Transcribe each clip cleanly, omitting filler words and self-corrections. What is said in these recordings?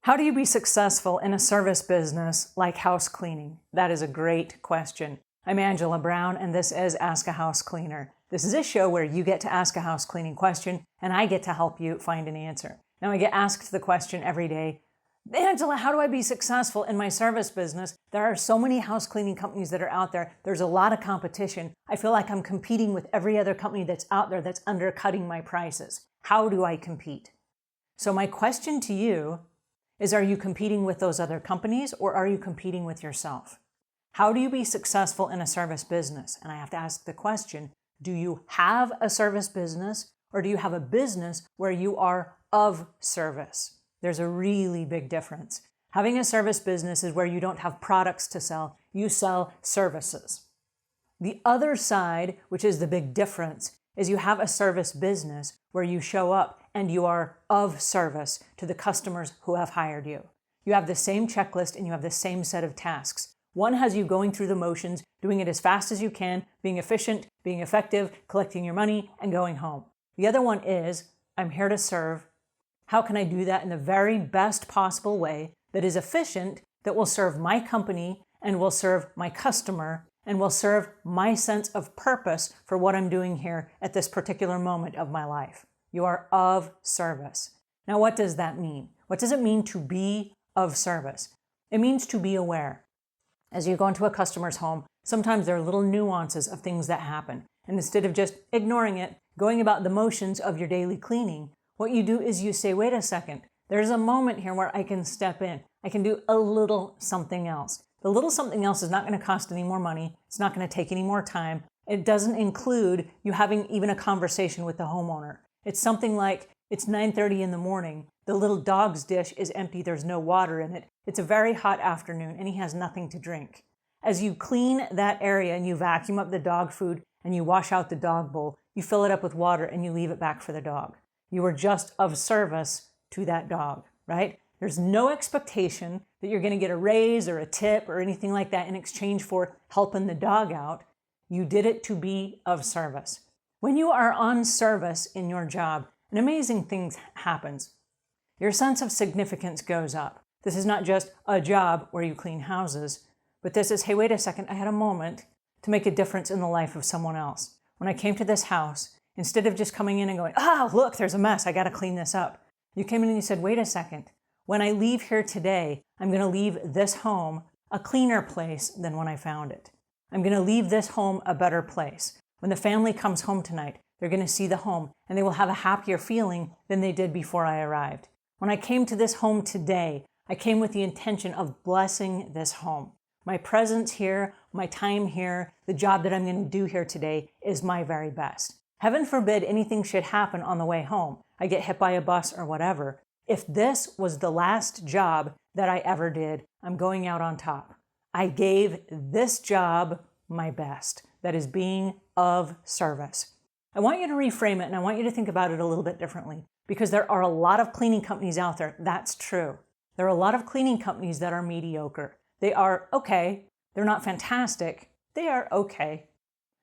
How do you be successful in a service business like house cleaning? That is a great question. I'm Angela Brown, and this is Ask a House Cleaner. This is a show where you get to ask a house cleaning question, and I get to help you find an answer. Now, I get asked the question every day, Angela, how do I be successful in my service business? There are so many house cleaning companies that are out there. There's a lot of competition. I feel like I'm competing with every other company that's out there that's undercutting my prices. How do I compete? So my question to you is, are you competing with those other companies, or are you competing with yourself? How do you be successful in a service business? And I have to ask the question, do you have a service business, or do you have a business where you are of service? There's a really big difference. Having a service business is where you don't have products to sell, you sell services. The other side, which is the big difference, is you have a service business where you show up and you are of service to the customers who have hired you. You have the same checklist and you have the same set of tasks. One has you going through the motions, doing it as fast as you can, being efficient, being effective, collecting your money, and going home. The other one is, I'm here to serve. How can I do that in the very best possible way that is efficient, that will serve my company and will serve my customer and will serve my sense of purpose for what I'm doing here at this particular moment of my life? You are of service. Now, what does that mean? What does it mean to be of service? It means to be aware. As you go into a customer's home, sometimes there are little nuances of things that happen. And instead of just ignoring it, going about the motions of your daily cleaning, what you do is you say, wait a second, there's a moment here where I can step in. I can do a little something else. The little something else is not going to cost any more money. It's not going to take any more time. It doesn't include you having even a conversation with the homeowner. It's something like, it's 9:30 in the morning. The little dog's dish is empty. There's no water in it. It's a very hot afternoon and he has nothing to drink. As you clean that area and you vacuum up the dog food and you wash out the dog bowl, you fill it up with water and you leave it back for the dog. You are just of service to that dog, right? There's no expectation that you're going to get a raise or a tip or anything like that in exchange for helping the dog out. You did it to be of service. When you are on service in your job, an amazing thing happens. Your sense of significance goes up. This is not just a job where you clean houses, but this is, hey, wait a second, I had a moment to make a difference in the life of someone else. When I came to this house, instead of just coming in and going, look, there's a mess, I got to clean this up. You came in and you said, wait a second, when I leave here today, I'm going to leave this home a cleaner place than when I found it. I'm going to leave this home a better place. When the family comes home tonight, they're going to see the home and they will have a happier feeling than they did before I arrived. When I came to this home today, I came with the intention of blessing this home. My presence here, my time here, the job that I'm going to do here today is my very best. Heaven forbid anything should happen on the way home. I get hit by a bus or whatever. If this was the last job that I ever did, I'm going out on top. I gave this job my best. That is being of service. I want you to reframe it and I want you to think about it a little bit differently, because there are a lot of cleaning companies out there. That's true. There are a lot of cleaning companies that are mediocre. They are okay. They're not fantastic. They are okay.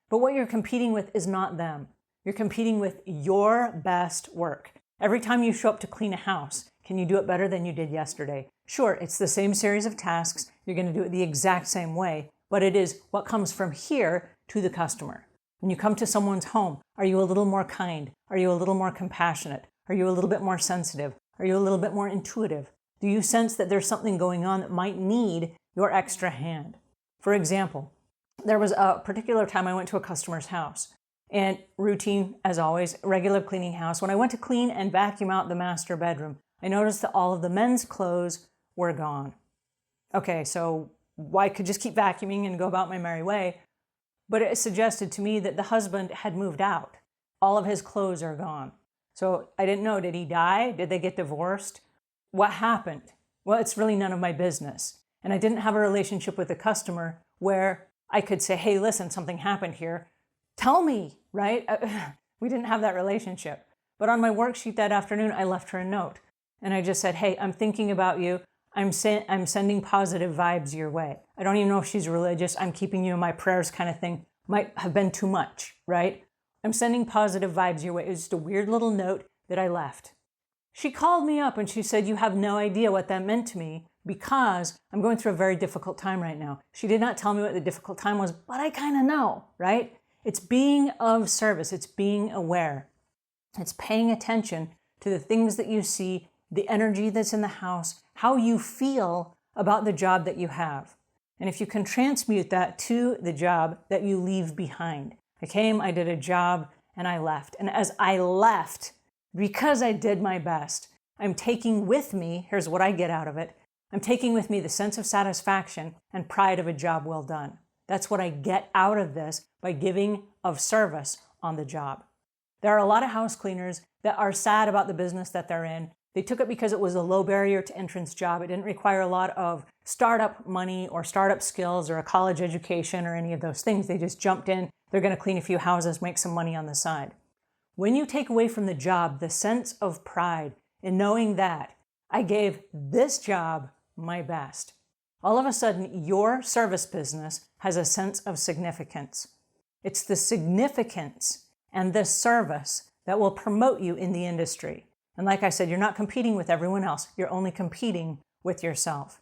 But what you're competing with is not them. You're competing with your best work. Every time you show up to clean a house, can you do it better than you did yesterday? Sure, it's the same series of tasks. You're going to do it the exact same way, but it is what comes from here to the customer. When you come to someone's home, are you a little more kind? Are you a little more compassionate? Are you a little bit more sensitive? Are you a little bit more intuitive? Do you sense that there's something going on that might need your extra hand? For example, there was a particular time I went to a customer's house. And routine, as always, regular cleaning house. When I went to clean and vacuum out the master bedroom, I noticed that all of the men's clothes were gone. Okay, so I could just keep vacuuming and go about my merry way. But it suggested to me that the husband had moved out. All of his clothes are gone. So I didn't know, did he die? Did they get divorced? What happened? Well, it's really none of my business. And I didn't have a relationship with the customer where I could say, hey, listen, something happened here. Tell me, right? We didn't have that relationship. But on my worksheet that afternoon, I left her a note. And I just said, hey, I'm thinking about you. I'm sending positive vibes your way. I don't even know if she's religious. I'm keeping you in my prayers kind of thing. Might have been too much, right? I'm sending positive vibes your way. It was just a weird little note that I left. She called me up and she said, "You have no idea what that meant to me because I'm going through a very difficult time right now." She did not tell me what the difficult time was, but I kind of know, right? It's being of service. It's being aware. It's paying attention to the things that you see, the energy that's in the house, how you feel about the job that you have. And if you can transmute that to the job that you leave behind. I came, I did a job, and I left. And as I left, because I did my best, I'm taking with me, here's what I get out of it, I'm taking with me the sense of satisfaction and pride of a job well done. That's what I get out of this by giving of service on the job. There are a lot of house cleaners that are sad about the business that they're in. They took it because it was a low barrier to entrance job. It didn't require a lot of startup money or startup skills or a college education or any of those things. They just jumped in. They're going to clean a few houses, make some money on the side. When you take away from the job the sense of pride in knowing that I gave this job my best, all of a sudden your service business has a sense of significance. It's the significance and the service that will promote you in the industry. And like I said, you're not competing with everyone else. You're only competing with yourself.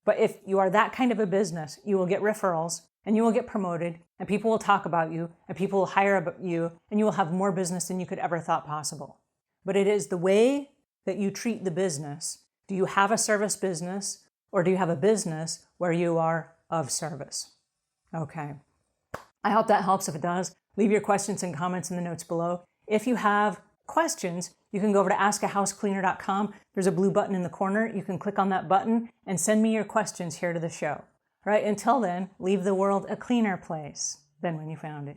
But if you are that kind of a business, you will get referrals and you will get promoted and people will talk about you and people will hire about you and you will have more business than you could ever thought possible. But it is the way that you treat the business. Do you have a service business or do you have a business where you are of service? Okay. I hope that helps. If it does, leave your questions and comments in the notes below. If you have questions, you can go over to askahousecleaner.com. There's a blue button in the corner. You can click on that button and send me your questions here to the show. All right, until then, leave the world a cleaner place than when you found it.